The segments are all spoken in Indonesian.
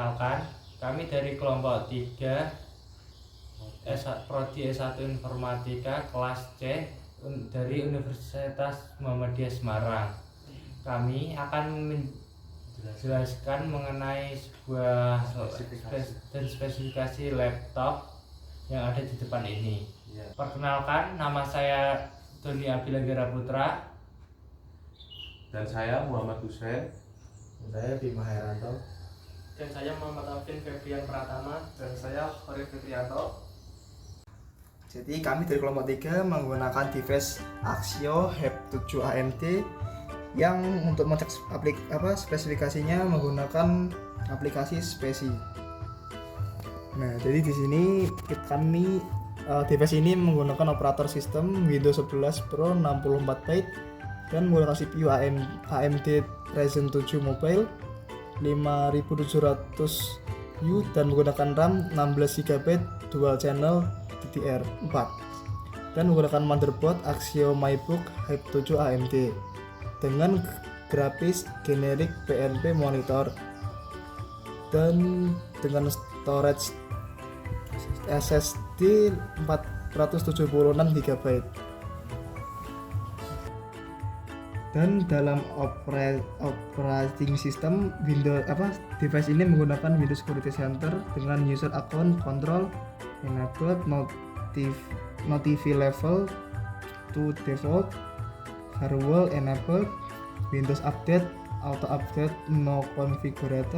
Perkenalkan, kami dari kelompok 3 Prodi S1 Informatika kelas C dari Universitas Muhammadiyah Semarang. Kami akan menjelaskan mengenai sebuah spesifikasi laptop yang ada di depan ini. Perkenalkan, nama saya Doni Abilanggara Putra. Dan saya Muhammad Hussein. Dan saya Bima Heranto. Dan saya Muhammad Alvin Febrian Pratama. Dan saya Khori Fitrianto. Jadi kami dari kelompok 3 menggunakan device Axio HEP 7 AMT yang untuk mengecek spesifikasinya menggunakan aplikasi Spesi. Nah, jadi di sini kami device ini menggunakan operator sistem Windows 11 Pro 64 byte dan menggunakan CPU AMD Ryzen 7 Mobile 5700U dan menggunakan RAM 16GB dual channel DDR4 dan menggunakan motherboard Axio MyBook HEP 7 AMD dengan grafis generik PNP monitor dan dengan storage SSD 476GB. Dan dalam operating system Windows device ini menggunakan Windows Security Center dengan user account control enabled, notify level to default, firewall enabled, Windows update auto update no configured,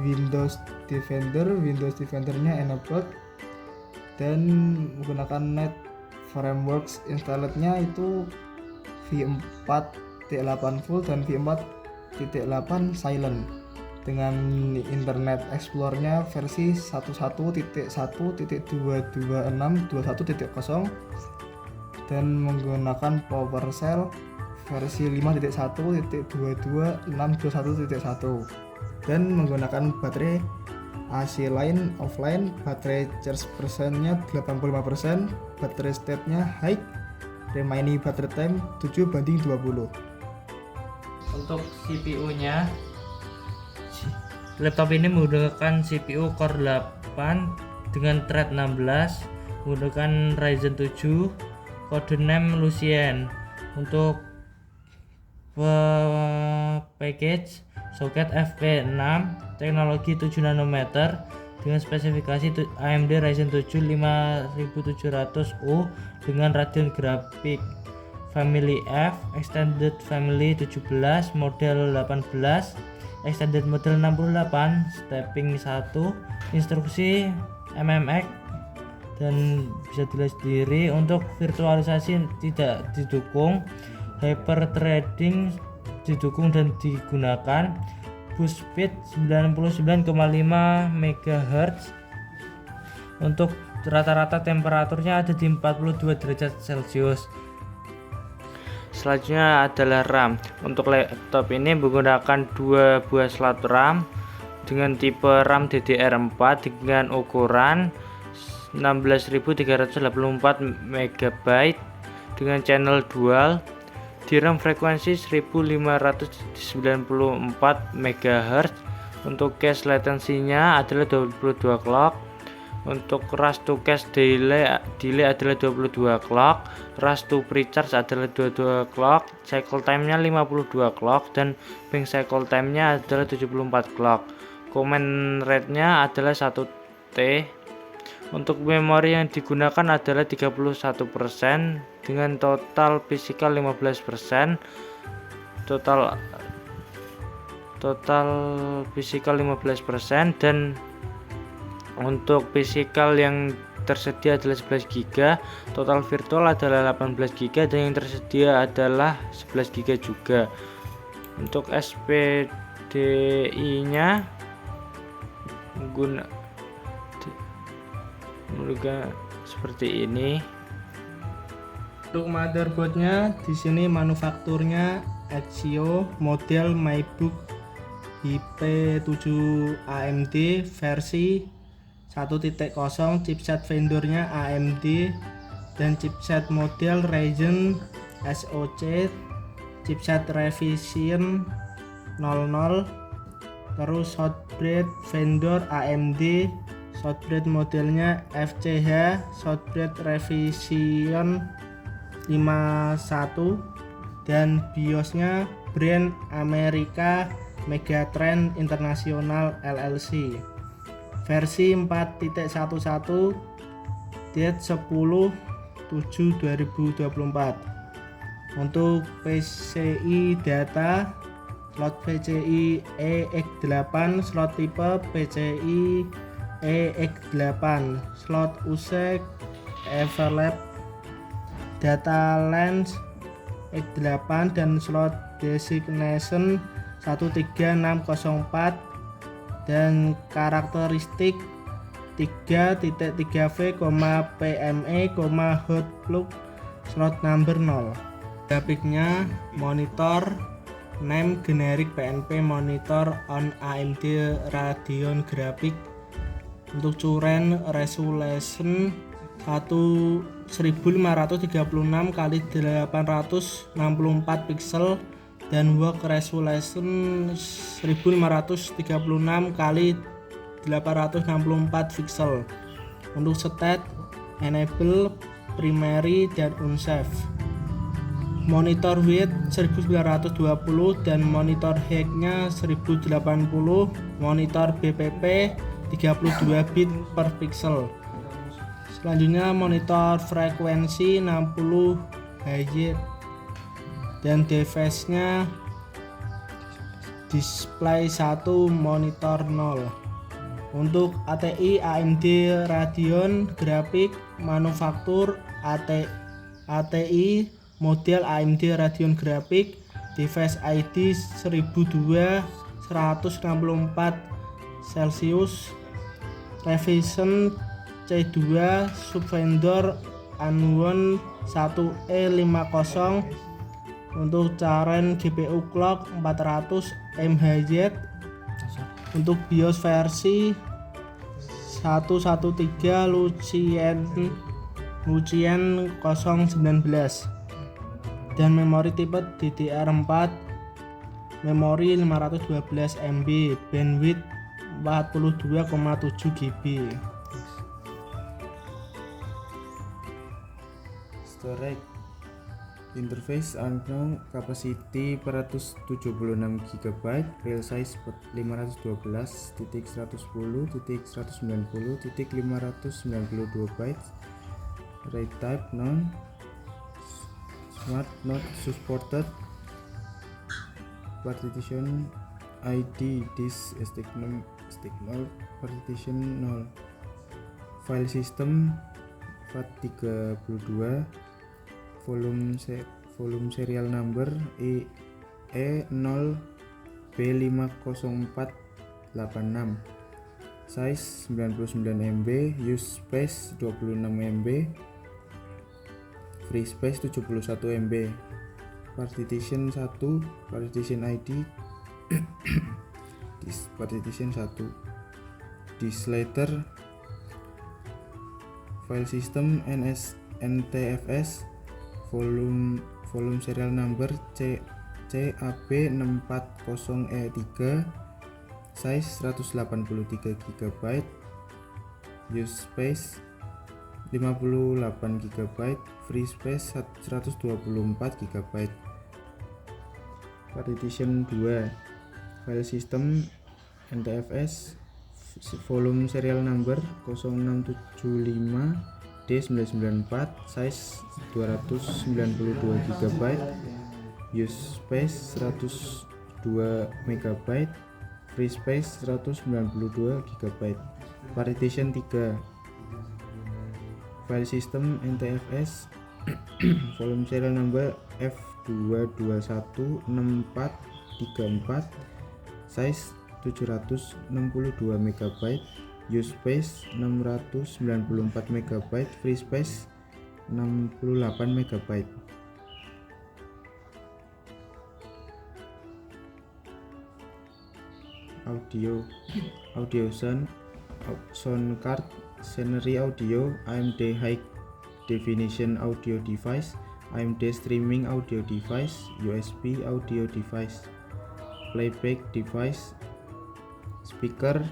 Windows Defender-nya enabled, dan menggunakan Net Frameworks installednya itu v4.8 full dan v4.8 silent dengan Internet Explorer-nya versi 11.1.226.21.0 dan menggunakan PowerShell versi 5.1.22.621.1 dan menggunakan baterai AC line offline, baterai charge persennya 85%, baterai state-nya high, remaining battery time 7:20. Untuk CPU-nya, laptop ini menggunakan CPU Core 8 dengan thread 16, menggunakan Ryzen 7, codename Lucien. Untuk package soket FP6, teknologi 7 nanometer dengan spesifikasi AMD Ryzen 7 5700U dengan Radeon Graphics Family F, Extended Family 17, model 18, Extended model 68, stepping 1, instruksi MMX dan bisa dilihat sendiri. Untuk virtualisasi tidak didukung, hyperthreading didukung dan digunakan, boost speed 99,5 MHz. Untuk rata-rata temperaturnya ada di 42 derajat Celcius. Selanjutnya adalah RAM. Untuk laptop ini menggunakan 2 buah slot RAM dengan tipe RAM DDR4 dengan ukuran 16.384 MB dengan channel dual, DRAM frekuensi 1594 MHz. Untuk cache latensinya adalah 22 clock. Untuk rush to cache delay adalah 22 clock, rush to precharge adalah 22 clock, cycle time-nya 52 clock, dan ping cycle time-nya adalah 74 clock. Command rate-nya adalah 1T. Untuk memori yang digunakan adalah 31% dengan total physical 15%, total physical 15%, dan untuk physical yang tersedia adalah 11 GB, total virtual adalah 18 GB, dan yang tersedia adalah 11 GB juga. Untuk SPDI-nya menggunakan seperti ini. Untuk motherboardnya di sini manufakturnya Axio model MyBook IP7 AMD versi 1.0, chipset vendornya AMD dan chipset model Ryzen SoC, chipset Revision 00, Terus shortbread vendor AMD, shortbread modelnya FCH, shortbread revision 51, dan BIOSnya brand Amerika Megatrend International LLC. Versi 4.11 date 10/7/2024. Untuk PCI data, slot PCI EX8, slot tipe PCI EX8, slot UC Everlap, data lens X8, dan slot designation 13604, dan karakteristik 3.3V, PME, hot plug, slot number 0. Grafiknya monitor name generic PNP monitor on AMD Radeon grafik. Untuk curen resolution 1536 x 864 pixel dan work resolution 1536 x 864 pixel. Untuk stat enable, primary, dan unsafe. Monitor width 1920 dan monitor height-nya 1080, monitor BPP 32 bit per pixel. Selanjutnya monitor frekuensi 60 Hz dan device-nya display 1, monitor 0. Untuk ATI AMD Radeon grafik manufaktur ATI model AMD Radeon grafik, device ID 1002 164 Celsius, revision C2, subvendor Anwon 1E50. Untuk caren GPU clock 400 MHz. Untuk BIOS versi 113 Lucien 019 dan memori tipe DDR4, memori 512 MB, bandwidth 42,7 GB. Storage interface unknown, capacity 476 GB, real size 512.110.190.592 bytes, RAID type non, smart not supported, partition ID disk stick0, partition 0, file system FAT32, volume serial number E0B50486, size 99 MB, use space 26 MB, free space 71 MB, partition 1, partition ID partition 1, disk letter, file system NTFS, volume serial number CAB640E3, size 183 GB, use space 58 GB, free space 124 GB, partition 2, file system NTFS, volume serial number 0675 D994, size 292 GB, use space 102 MB, free space 192 GB, partition 3, file system NTFS, volume serial number F2216434, size 762 MB, use space 694 MB, free space 68 MB. Audio sound card, scenery audio, AMD high definition audio device, AMD streaming audio device, USB audio device, playback device, speaker,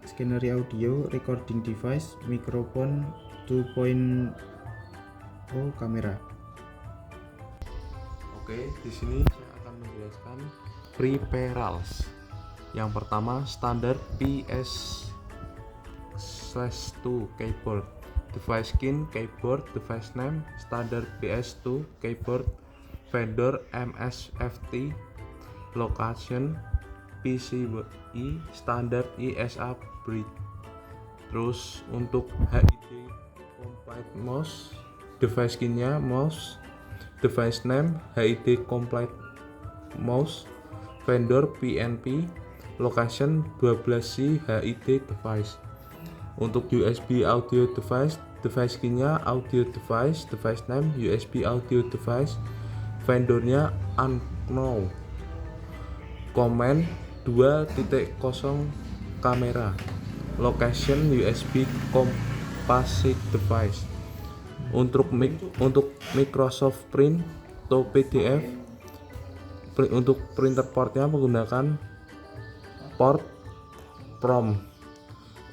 scenery audio, recording device, microphone 2.0, kamera. Oke, di sini saya akan menjelaskan peripherals. Yang pertama, standar PS/2 keyboard, device skin, keyboard, device name, standar PS2 keyboard, vendor MSFT, location PCI, standar ISA bridge. Terus untuk HID complete mouse, device skinnya mouse, device name HID complete mouse, vendor PNP, location 12C HID device. Untuk USB audio device, device skinnya audio device, device name USB audio device, vendornya unknown, comment 2.0 kamera, location USB composite device. Untuk Microsoft Print atau PDF, untuk printer portnya menggunakan port PROM.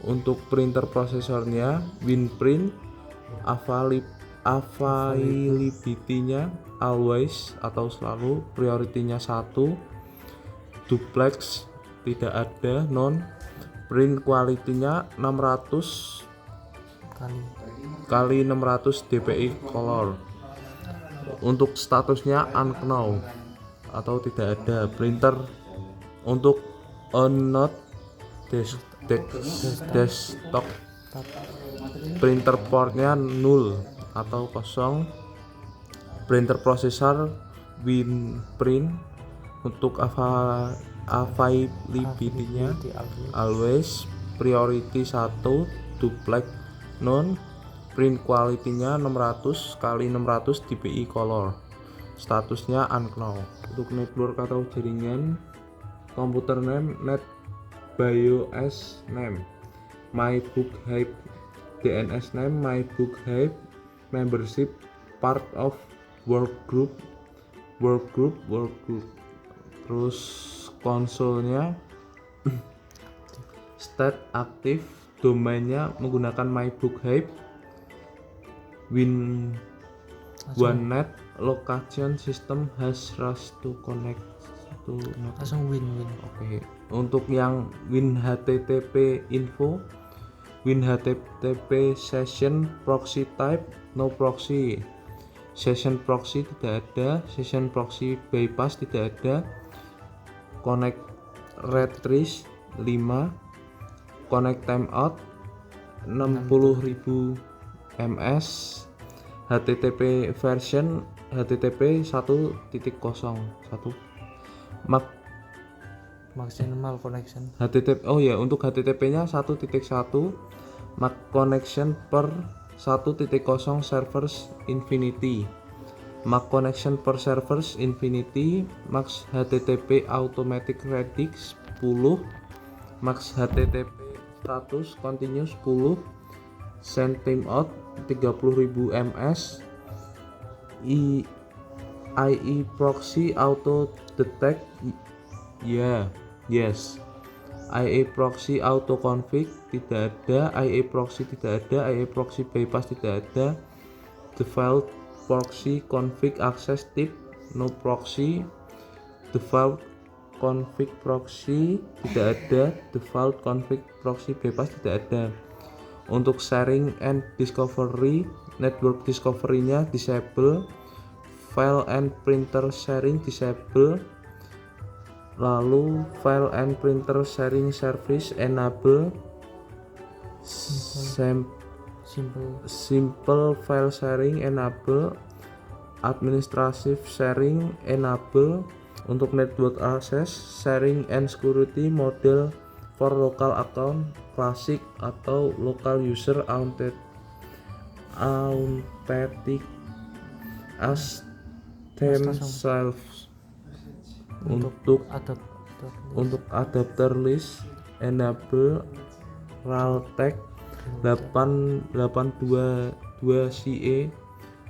Untuk printer prosesornya WinPrint, availability-nya always atau selalu, priority-nya 1, duplex tidak ada, non, print quality-nya 600 kali 600 dpi color. Untuk statusnya unknown atau tidak ada, printer. Untuk not desktop, printer portnya 0 atau kosong, printer processor WinPrint. Untuk availability-nya always, priority 1, duplex non, print quality-nya 600 kali 600 dpi color, statusnya unknown. Untuk network atau jaringan, komputer name net BIOS name, MyBook Hype DNS name, MyBook Hype membership, part of workgroup. Terus konsolnya state aktif, domainnya menggunakan MyBook Hype, OneNet, location system has RAS to connect to net. Langsung win. Oke. Untuk yang WinHTTP info, WinHTTP session proxy type no proxy, session proxy tidak ada, session proxy bypass tidak ada, connect retrieve 5, connect timeout 60.000 ms, HTTP version HTTP 1.01, maximal connection. Untuk HTTP-nya 1.1, max connection per 1.0 servers infinity, max connection per servers infinity, max HTTP automatic ready 10, max HTTP status continuous 10, send timeout 30.000 ms, IE proxy auto detect yes, IE proxy auto config tidak ada, IE proxy tidak ada, IE proxy bypass tidak ada, default proxy config access tip no proxy, default config proxy tidak ada, default config proxy bypass tidak ada. Untuk sharing and discovery, network discovery-nya disable, file and printer sharing disable, lalu file and printer sharing service enable, simple file sharing enable, administrative sharing enable. Untuk network access, sharing and security model for local account, classic atau local user authentic as themselves. Untuk adapter list enable, Realtek 882CE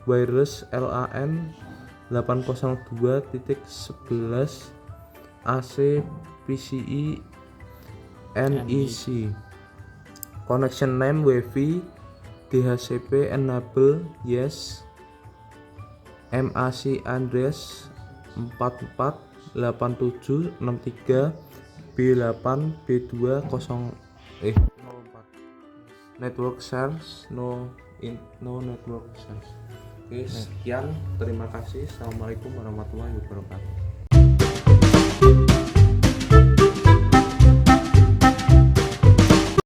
wireless LAN 802.11 AC PCI NEC. Connection name Wi-Fi DHCP enable yes. MAC address 448763 B8 B2 04. Network shares no network shares. Oke, sekian, terima kasih. Assalamualaikum warahmatullahi wabarakatuh.